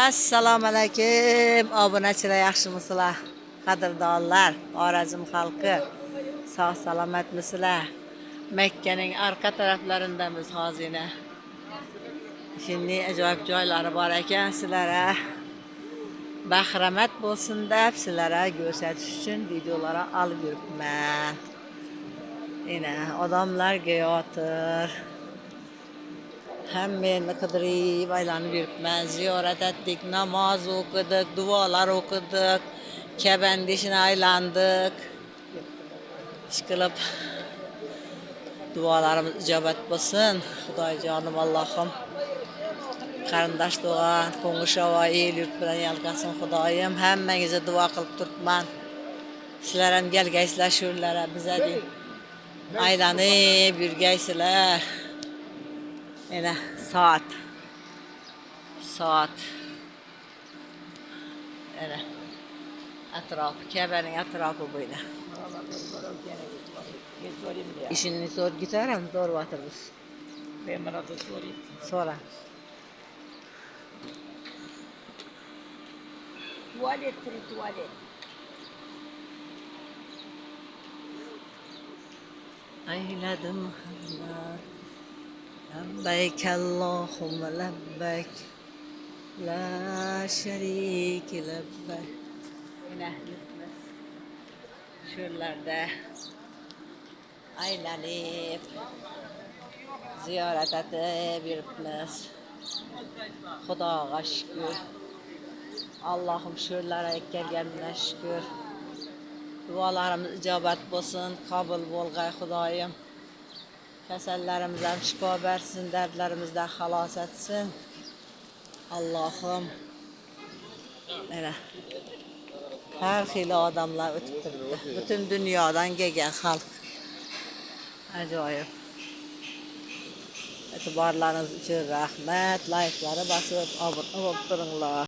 Assalomu alaykum. Obunachilar yaxshimisizlar? Qadrdonlar, Xorazm xalqi, sog' salomatmisizlar? Makkaning arqa taraflarindamiz hozir. Shunday ajoyib joylari bor ekan sizlarga. Bahramat bo'lsin deb sizlarga ko'rsatish uchun videolarni olib yuribman. Yana odamlarga yotir. Hammani qidirib aylanib yuribman. Ziyorat etdik, namoz o'qidik, duolar o'qidik, Kabandishni aylandik. Ishqilib duolarimiz ijobat bo'lsin. Xudojonim Allohim qarindosh to'g'an, qo'ng'ishova el yurt bilan yalqasin Xudoyim. Hammangizga duo qilib turibman. Sizlar ham kelgaysizlar shu yerlarga bizga aylanib yurgaysizlar. Yana saat. Yana atrofi, Kabaning atrofi bo'yda. İşini sor gitarım, doğru batırırız. Ben bana da sorayım. Sonra. Tuvalet. Ayladım Allah. Lebbeyk Allahümme lebbeyk. La şerike lebbeyk. Yine gitmez. Şuralarda aylanıp ziyaret edip yürüpmez. Xudoga şükür. Allah'ım şuralara kelganına şükür. Dualarımız icabet bo'lsin, kabul bo'lg'ay Xudoyim. Kasallarımızdan şifa versin, dertlerimizden xalos etsin. Allah'ım. Mana har xil odamlar o'tib turibdi. Butun dunyodan kelgan xalq. Ajoyib. E'tiborlaringiz uchun rahmat. Like'larni bosib, obuna bo'lib turinglar.